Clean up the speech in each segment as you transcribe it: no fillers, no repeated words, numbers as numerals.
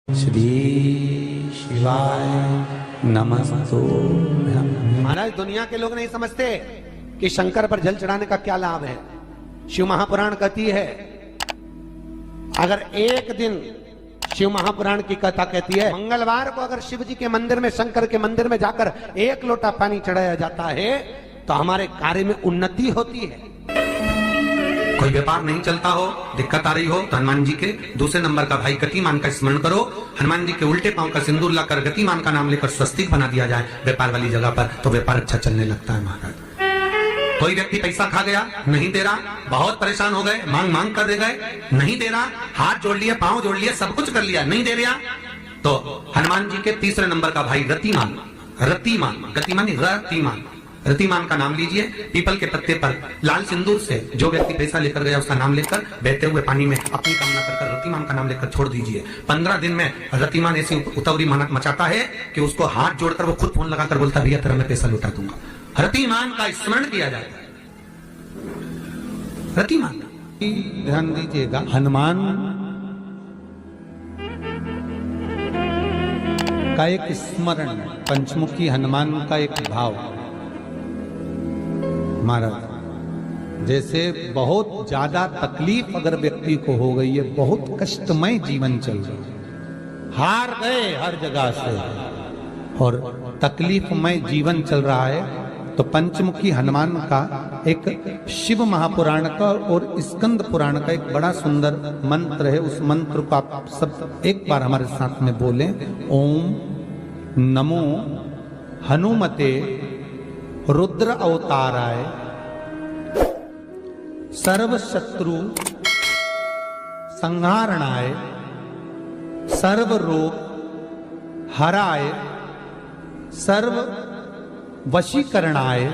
श्री शिवाय नमस्तु। महाराज, दुनिया के लोग नहीं समझते कि शंकर पर जल चढ़ाने का क्या लाभ है। शिव महापुराण कहती है, अगर एक दिन शिव महापुराण की कथा कहती है, मंगलवार को अगर शिव जी के मंदिर में, शंकर के मंदिर में जाकर एक लोटा पानी चढ़ाया जाता है तो हमारे कार्य में उन्नति होती है। कोई व्यापार नहीं चलता हो, दिक्कत आ रही हो, तो हनुमान जी के दूसरे नंबर का भाई गतिमान का स्मरण करो। हनुमान जी के उल्टे पांव का सिंदूर लाकर गतिमान का नाम लेकर स्वस्तिक बना दिया जाए व्यापार वाली जगह पर, तो व्यापार अच्छा चलने लगता है। महाराज, कोई व्यक्ति पैसा खा गया, नहीं दे रहा, बहुत परेशान हो गए, मांग मांग कर दे गए, नहीं दे रहा, हाथ जोड़ लिया, पांव जोड़ लिया, सब कुछ कर लिया, नहीं दे रहा, तो हनुमान जी के तीसरे नंबर का भाई रतिमान, रतिमान, गतिमान रतिमान, रतिमान का नाम लीजिए। पीपल के पत्ते पर लाल सिंदूर से जो व्यक्ति पैसा लेकर गया उसका नाम लेकर बहते हुए पानी में अपनी कामना कर रतिमान का नाम लेकर छोड़ दीजिए। 15 दिन में रतिमान ऐसी उतावली मचाता है कि उसको हाथ जोड़कर वो खुद फोन लगाकर बोलता, भैया तेरा मैं पैसा लौटा दूंगा। रतिमान का स्मरण किया जाता है। रतिमान, ध्यान दीजिएगा, हनुमान का एक स्मरण, पंचमुखी हनुमान का एक भाव। महाराज, जैसे बहुत ज्यादा तकलीफ अगर व्यक्ति को हो गई है, बहुत कष्टमय जीवन चल रहा है, हार गए हर जगह से और तकलीफमय जीवन चल रहा है, तो पंचमुखी हनुमान का एक शिव महापुराण का और स्कंद पुराण का एक बड़ा सुंदर मंत्र है। उस मंत्र को आप सब एक बार हमारे साथ में बोलें। ओम नमो हनुमते रुद्र अवताराय सर्व शत्रु संहारणाय सर्व रोग हराय सर्व वशीकरणाय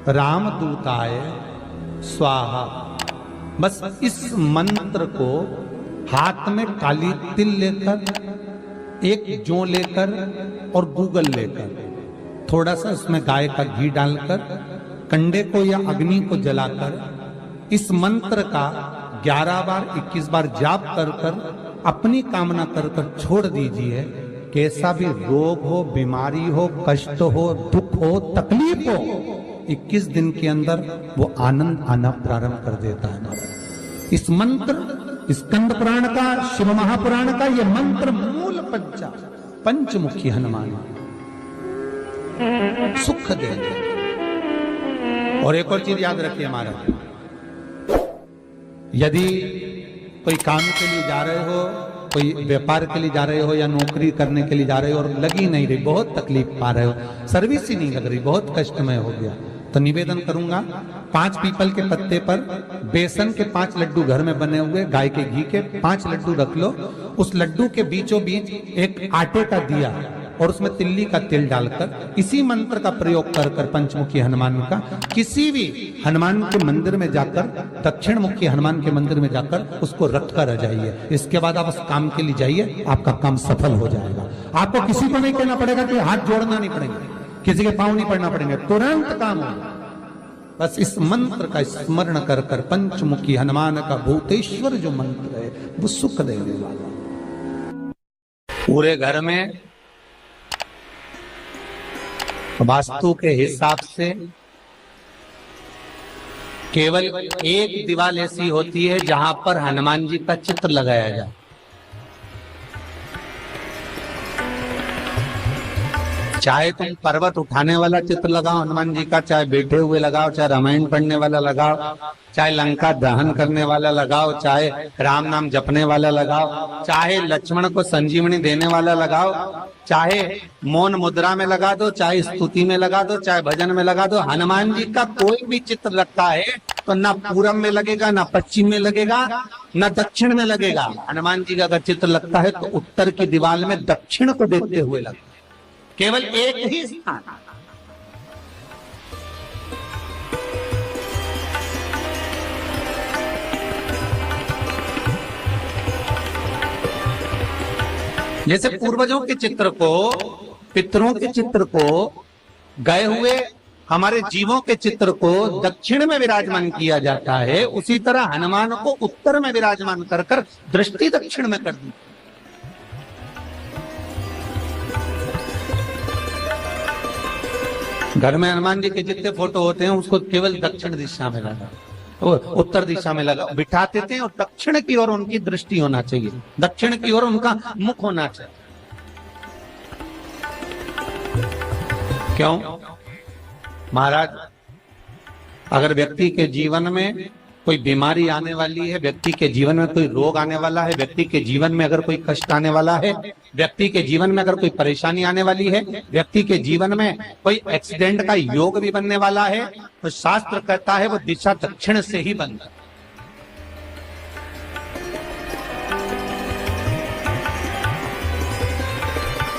रामदूताय स्वाहा। बस इस मंत्र को हाथ में काली तिल लेकर, एक जौ लेकर और गूगल लेकर, थोड़ा सा उसमें गाय का घी डालकर, कंडे को या अग्नि को जलाकर इस मंत्र का 11 बार 21 बार जाप कर कर अपनी कामना कर कर छोड़ दीजिए। कैसा भी रोग हो, बीमारी हो, कष्ट हो, दुख हो, तकलीफ हो, 21 दिन के अंदर वो आनंद आना प्रारंभ कर देता है। इस मंत्र, स्कंद पुराण का, शिव महापुराण का ये मंत्र मूल पंचमुखी हनुमान सुख देंगे। और एक और चीज याद रखिए महाराज, यदि कोई काम के लिए जा रहे हो, कोई व्यापार के लिए जा रहे हो या नौकरी करने के लिए जा रहे हो और लगी नहीं रही, बहुत तकलीफ पा रहे हो, सर्विस ही नहीं लग रही, बहुत कष्टमय हो गया, तो निवेदन करूंगा 5 पीपल के पत्ते पर बेसन के 5 लड्डू घर में बने हुए, गाय के घी के 5 लड्डू रख लो। उस लड्डू के बीचों बीच एक आटे का दिया और उसमें तिल्ली का तिल डालकर इसी मंत्र का प्रयोग कर कर पंचमुखी हनुमान का किसी भी हनुमान के मंदिर में जाकर, दक्षिण मुखी हनुमान के मंदिर में जाकर उसको रख कर आ जाइए। इसके बाद आप उस काम के लिए जाइए, आपका काम सफल हो जाएगा। आपको किसी को नहीं कहना पड़ेगा कि हाथ जोड़ना नहीं पड़ेगा, किसी के पांव नहीं पड़ना पड़ेंगे, तुरंत काम होगा। बस इस मंत्र का स्मरण कर कर पंचमुखी हनुमान का भूतेश्वर जो मंत्र है वो सुख देने वाला। पूरे घर में वास्तु के हिसाब से केवल एक दीवार ऐसी होती है जहां पर हनुमान जी का चित्र लगाया जाए। चाहे तुम पर्वत उठाने वाला चित्र लगाओ हनुमान जी का, चाहे बैठे हुए लगाओ, चाहे रामायण पढ़ने वाला लगाओ, चाहे लंका दहन करने वाला लगाओ, चाहे राम नाम जपने वाला लगाओ, चाहे लक्ष्मण को संजीवनी देने वाला लगाओ, चाहे मौन मुद्रा में लगा दो, चाहे स्तुति में लगा दो, चाहे भजन में लगा दो। हनुमान जी का कोई भी चित्र लगता है तो ना पूरब में लगेगा, ना पश्चिम में लगेगा, ना दक्षिण में लगेगा। हनुमान जी का अगर चित्र लगता है तो उत्तर की दीवार में दक्षिण को देखते हुए लगता है, केवल एक ही स्थान। जैसे पूर्वजों के चित्र को, पितरों के चित्र को, गए हुए हमारे जीवों के चित्र को दक्षिण में विराजमान किया जाता है, उसी तरह हनुमान को उत्तर में विराजमान कर कर दृष्टि दक्षिण में कर दी। घर में हनुमान जी के जितने फोटो होते हैं उसको केवल दक्षिण दिशा में लगा, वो उत्तर दिशा में लगा बिठाते थे, और दक्षिण की ओर उनकी दृष्टि होना चाहिए, दक्षिण की ओर उनका मुख होना चाहिए। क्यों? महाराज, अगर व्यक्ति के जीवन में कोई बीमारी आने वाली है, व्यक्ति के जीवन में कोई रोग आने वाला है, व्यक्ति के जीवन में अगर कोई कष्ट आने वाला है, व्यक्ति के जीवन में अगर कोई परेशानी आने वाली है, व्यक्ति के जीवन में कोई एक्सीडेंट का योग भी बनने वाला है, तो शास्त्र कहता है वो दिशा दक्षिण से ही बनता है।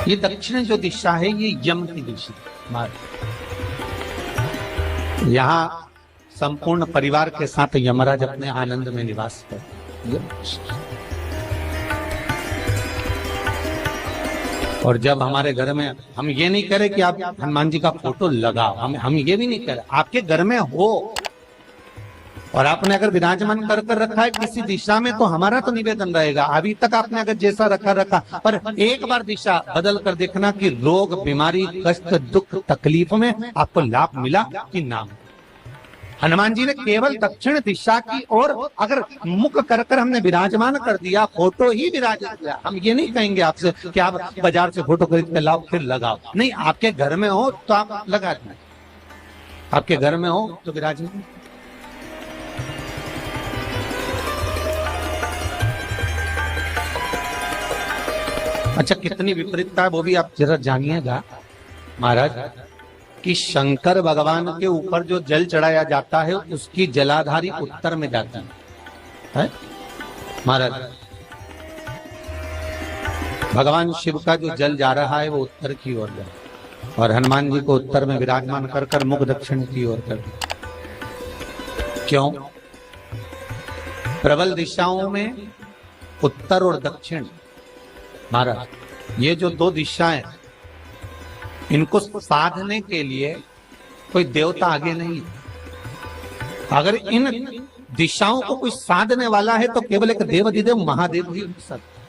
ये दक्षिण जो दिशा है ये यम की दिशा। यहाँ संपूर्ण परिवार के साथ यमराज अपने आनंद में निवास करते। और जब हमारे घर में, हम ये नहीं कह रहे कि आप हनुमान जी का फोटो लगाओ, हम ये भी नहीं कह रहे, आपके घर में हो और आपने अगर विराजमान कर रखा है किसी दिशा में, तो हमारा तो निवेदन रहेगा, अभी तक आपने अगर जैसा रखा, पर एक बार दिशा बदल कर देखना कि रोग, बीमारी, कष्ट, दुख, तकलीफ में आपको लाभ मिला कि ना। हनुमान जी ने केवल दक्षिण दिशा की ओर अगर मुख कर हमने विराजमान कर दिया, फोटो ही विराजित किया। हम ये नहीं कहेंगे आपसे कि आप बाजार से फोटो खरीद के लाओ फिर लगाओ, नहीं, आपके घर में हो तो आप लगा दें, आपके घर में हो तो विराजमान। अच्छा, कितनी विपरीतता है वो भी आप जरा जानिएगा महाराज, कि शंकर भगवान के ऊपर जो जल चढ़ाया जाता है उसकी जलाधारी उत्तर में जाती है महाराज। भगवान शिव का जो जल जा रहा है वो उत्तर की ओर जा, और हनुमान जी को उत्तर में विराजमान कर मुख दक्षिण की ओर कर। क्यों? प्रबल दिशाओं में उत्तर और दक्षिण महाराज, ये जो दो दिशाएं, इनको साधने के लिए कोई देवता आगे नहीं। अगर इन दिशाओं को कोई साधने वाला है तो केवल एक देवाधिदेव महादेव ही हो सकता,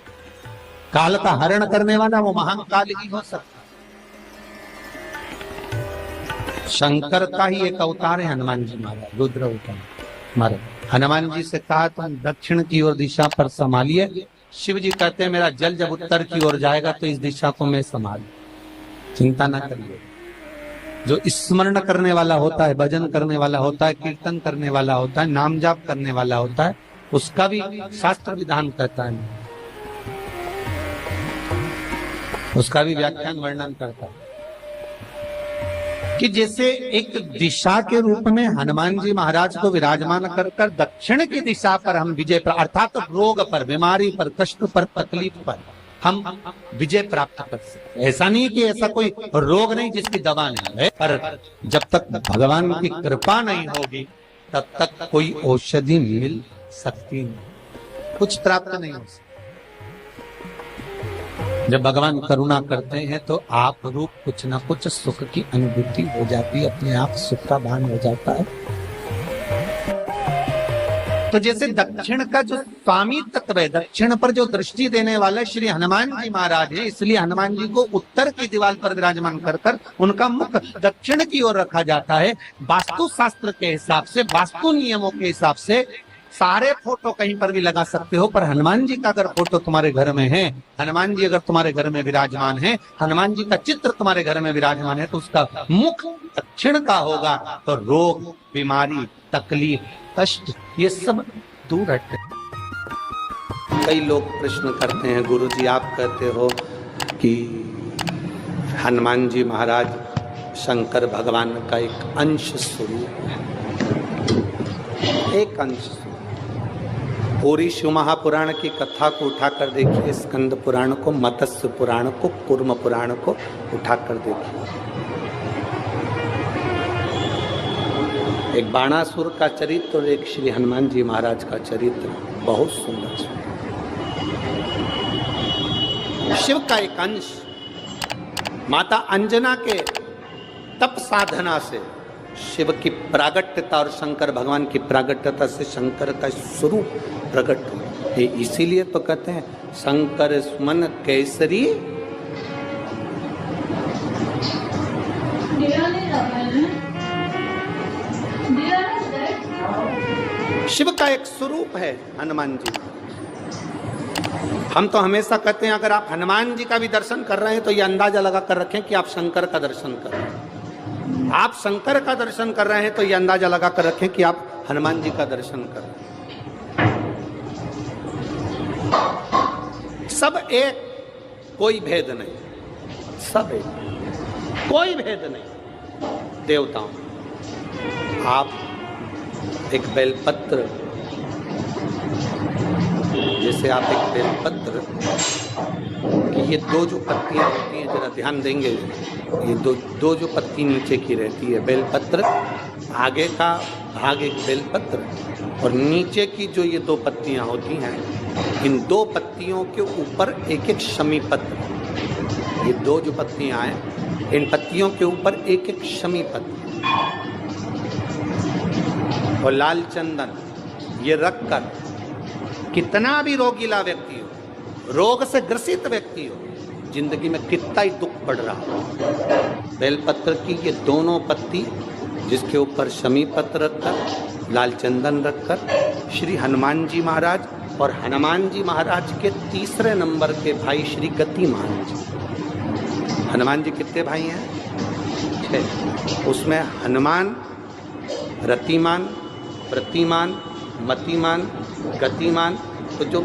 काल का हरण करने वाला वो महाकाल ही हो सकता। शंकर का ही एक अवतार है हनुमान जी महाराज, रुद्र अवतार महाराज। हनुमान जी से कहा तुम दक्षिण की ओर दिशा पर संभालिए, शिव जी कहते हैं मेरा जल जब उत्तर की ओर जाएगा तो इस दिशा को मैं संभालू, चिंता ना करिए। जो स्मरण करने वाला होता है, भजन करने वाला होता है, कीर्तन करने वाला होता है, नाम जाप करने वाला होता है, उसका भी शास्त्र विधान कहता है, उसका भी व्याख्यान वर्णन करता है कि जैसे एक दिशा के रूप में हनुमान जी महाराज को विराजमान कर दक्षिण की दिशा पर हम विजय, अर्थात रोग पर, बीमारी पर, कष्ट पर, तकलीफ पर हम विजय प्राप्त कर सकते। ऐसा नहीं कि ऐसा कोई रोग नहीं जिसकी दवा नहीं है, पर जब तक भगवान की कृपा नहीं होगी तब तक कोई औषधि मिल सकती नहीं, कुछ प्राप्त नहीं हो सकता। जब भगवान करुणा करते हैं तो आप रूप कुछ ना कुछ सुख की अनुभूति हो जाती है, अपने आप सुख का भान हो जाता है। तो जैसे दक्षिण का जो स्वामी तत्व है, दक्षिण पर जो दृष्टि देने वाले श्री हनुमान जी महाराज है, इसलिए हनुमान जी को उत्तर की दीवार पर विराजमान कर उनका मुख दक्षिण की ओर रखा जाता है। वास्तु शास्त्र के हिसाब से, वास्तु नियमों के हिसाब से सारे फोटो कहीं पर भी लगा सकते हो, पर हनुमान जी का अगर फोटो तुम्हारे घर में है, हनुमान जी अगर तुम्हारे घर में विराजमान है, हनुमान जी का चित्र तुम्हारे घर में विराजमान है, तो उसका मुख दक्षिण का होगा, तो रोग, बीमारी, तकलीफ, कष्ट ये सब दूर हटते। कई लोग प्रश्न करते हैं, गुरुजी आप कहते हो कि हनुमान जी महाराज शंकर भगवान का एक अंश स्वरूप है, एक अंश। पूरी शिव महापुराण की कथा को उठाकर देखिए, स्कंद पुराण को, मत्स्य पुराण को, कूर्म पुराण को उठाकर देखिए। एक बाणासुर का चरित्र और एक श्री हनुमान जी महाराज का चरित्र बहुत सुंदर। शिव का एक अंश माता अंजना के तप साधना से शिव की प्रागट्यता और शंकर भगवान की प्रागट्यता से शंकर का स्वरूप प्रकट हुआ। इसीलिए तो कहते हैं शंकर सुमन केसरी शिव का एक स्वरूप है हनुमान जी। हम तो हमेशा कहते हैं अगर आप हनुमान जी का भी दर्शन कर रहे हैं तो ये अंदाजा लगा कर रखें कि आप शंकर का दर्शन कर रहे हैं। आप शंकर का दर्शन कर रहे हैं तो ये अंदाजा लगा कर रखें कि आप हनुमान जी का दर्शन कर रहे हैं। सब एक, कोई भेद नहीं, सब एक, कोई भेद नहीं। देवताओं, आप एक बेलपत्र, जैसे आप एक बेलपत्र कि ये दो जो पत्तियां होती हैं, जरा ध्यान देंगे, ये दो जो पत्ती नीचे की रहती है बेलपत्र, आगे का भाग एक बेलपत्र और नीचे की जो ये दो पत्तियां होती हैं, इन दो पत्तियों के ऊपर एक एक शमी पत्र, ये दो जो पत्तियां हैं इन पत्तियों के ऊपर एक एक शमी पत्र और लाल चंदन ये रखकर कितना भी रोगीला व्यक्ति हो, रोग से ग्रसित व्यक्ति हो, जिंदगी में कितना ही दुख पड़ रहा हो, बेलपत्र की ये दोनों पत्ती जिसके ऊपर शमी पत्र रखकर, लाल चंदन रखकर श्री हनुमान जी महाराज और हनुमान जी महाराज के तीसरे नंबर के भाई श्री गतिमान जी। हनुमान जी कितने भाई हैं? 6। उसमें हनुमान, रतिमान, प्रतिमान, मतिमान, गतिमान, तो जो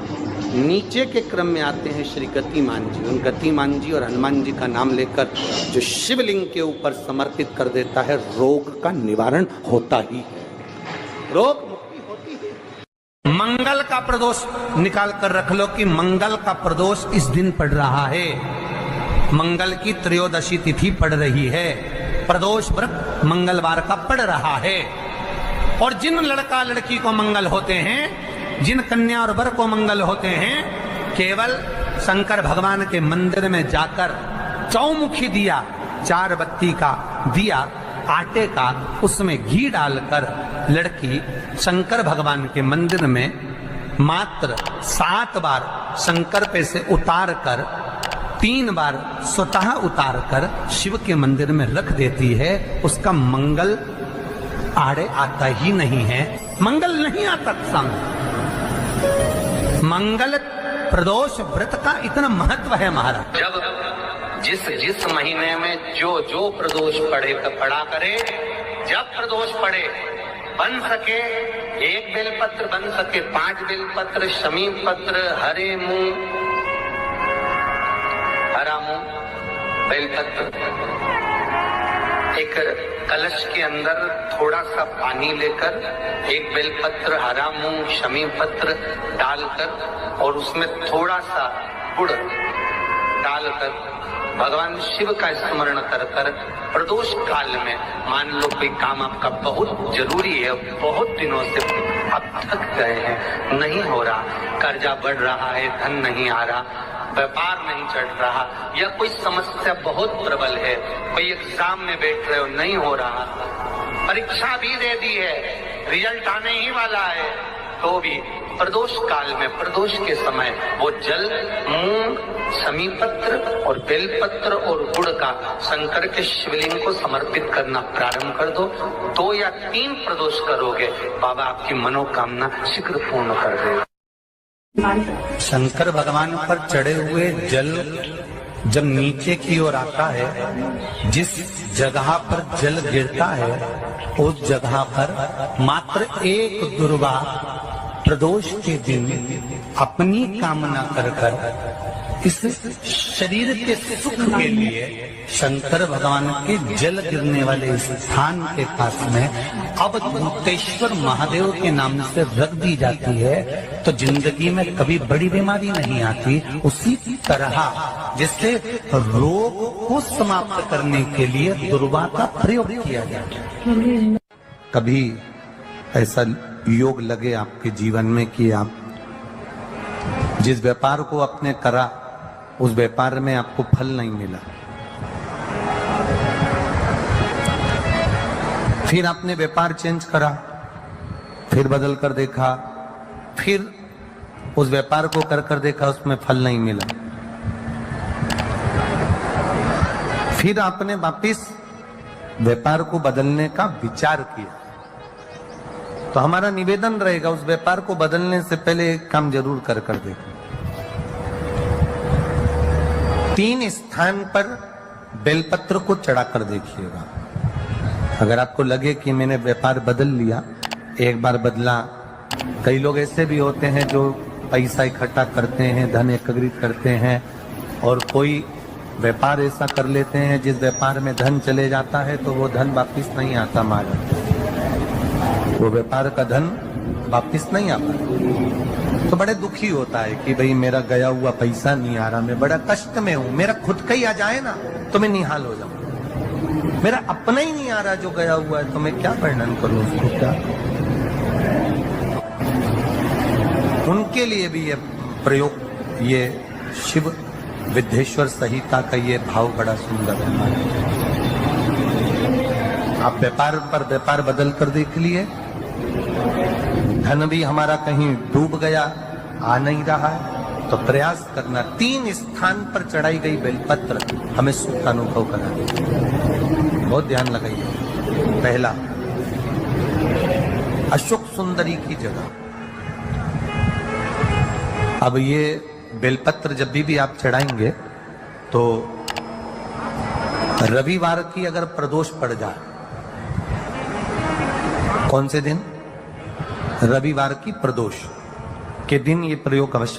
नीचे के क्रम में आते हैं श्री गतिमान जी, उन गतिमान जी और हनुमान जी का नाम लेकर जो शिवलिंग के ऊपर समर्पित कर देता है, रोग का निवारण होता ही है, रोग मुक्ति होती है। मंगल का प्रदोष निकाल कर रख लो कि मंगल का प्रदोष इस दिन पड़ रहा है, मंगल की त्रयोदशी तिथि पड़ रही है, प्रदोष व्रत मंगलवार का पड़ रहा है। और जिन लड़का लड़की को मंगल होते हैं, जिन कन्या और वर को मंगल होते हैं, केवल शंकर भगवान के मंदिर में जाकर चौमुखी दिया, 4 बत्ती का दिया आटे का, उसमें घी डालकर लड़की शंकर भगवान के मंदिर में मात्र 7 बार शंकर पे से उतार कर 3 बार स्वतः उतार कर शिव के मंदिर में रख देती है, उसका मंगल आड़े आता ही नहीं है, मंगल नहीं आता सामने। मंगल प्रदोष व्रत का इतना महत्व है महाराज। जब जिस महीने में जो प्रदोष पड़ा करे, जब प्रदोष पड़े, बन सके 1 बेलपत्र, बन सके 5 बेलपत्र, शमी पत्र, हरे मूंग, हरा मूंग, बेलपत्र, एक कलश के अंदर थोड़ा सा पानी लेकर 1 बेलपत्र, हरा मूंग, शमी पत्र डालकर और उसमें थोड़ा सा गुड़ डालकर भगवान शिव का स्मरण कर कर प्रदोष काल में, मान लो कोई काम आपका बहुत जरूरी है, बहुत दिनों से आप थक गए हैं, नहीं हो रहा, कर्जा बढ़ रहा है, धन नहीं आ रहा, व्यापार नहीं चढ़ रहा, या कोई समस्या बहुत प्रबल है, कोई एग्जाम में बैठ रहे हो, नहीं हो रहा, परीक्षा भी दे दी है, रिजल्ट आने ही वाला है, तो भी प्रदोष काल में, प्रदोष के समय वो जल, मूंग, शमी पत्र और बेलपत्र और गुड़ का शंकर के शिवलिंग को समर्पित करना प्रारंभ कर दो। 2 या 3 प्रदोष करोगे, बाबा आपकी मनोकामना शीघ्र पूर्ण कर देगा। शंकर भगवान पर चढ़े हुए जल जब नीचे की ओर आता है, जिस जगह पर जल गिरता है उस जगह पर मात्र एक दुर्वा प्रदोष के दिन अपनी कामना कर इस शरीर के सुख के लिए शंकर भगवान के जल गिरने वाले स्थान के पास में अवधूतेश्वर महादेव के नाम से रख दी जाती है, तो जिंदगी में कभी बड़ी बीमारी नहीं आती। उसी तरह जिससे रोग को समाप्त करने के लिए दुर्वा का प्रयोग किया जाता है। कभी ऐसा योग लगे आपके जीवन में कि आप जिस व्यापार को आपने करा उस व्यापार में आपको फल नहीं मिला, फिर आपने व्यापार चेंज करा, फिर बदल कर देखा, फिर उस व्यापार को कर देखा, उसमें फल नहीं मिला, फिर आपने वापिस व्यापार को बदलने का विचार किया, तो हमारा निवेदन रहेगा उस व्यापार को बदलने से पहले एक काम जरूर कर देखें। 3 स्थान पर बेलपत्र को चढ़ा कर देखिएगा। अगर आपको लगे कि मैंने व्यापार बदल लिया, एक बार बदला, कई लोग ऐसे भी होते हैं जो पैसा इकट्ठा करते हैं, धन एकत्रित करते हैं और कोई व्यापार ऐसा कर लेते हैं जिस व्यापार में धन चले जाता है तो वो धन वापिस नहीं आता महाराज, वो व्यापार का धन वापिस नहीं आता। तो बड़े दुखी होता है कि भाई मेरा गया हुआ पैसा नहीं आ रहा, मैं बड़ा कष्ट में हूं, मेरा खुद का ही आ जाए ना तो मैं निहाल हो जाऊं, मेरा अपना ही नहीं आ रहा जो गया हुआ है तो मैं क्या वर्णन करूं उसको, क्या। उनके लिए भी ये प्रयोग, ये शिव विद्येश्वर संहिता का ये भाव बड़ा सुंदर है। आप व्यापार पर व्यापार बदल कर देख लिए, धन भी हमारा कहीं डूब गया, आ नहीं रहा है, तो प्रयास करना 3 स्थान पर चढ़ाई गई बेलपत्र हमें सुख का अनुभव करा देगी। बहुत ध्यान लगाइए। पहला, अशोक सुंदरी की जगह। अब ये बेलपत्र जब भी आप चढ़ाएंगे तो रविवार की अगर प्रदोष पड़ जाए, कौन से दिन? रविवार की प्रदोष के दिन ये प्रयोग अवश्य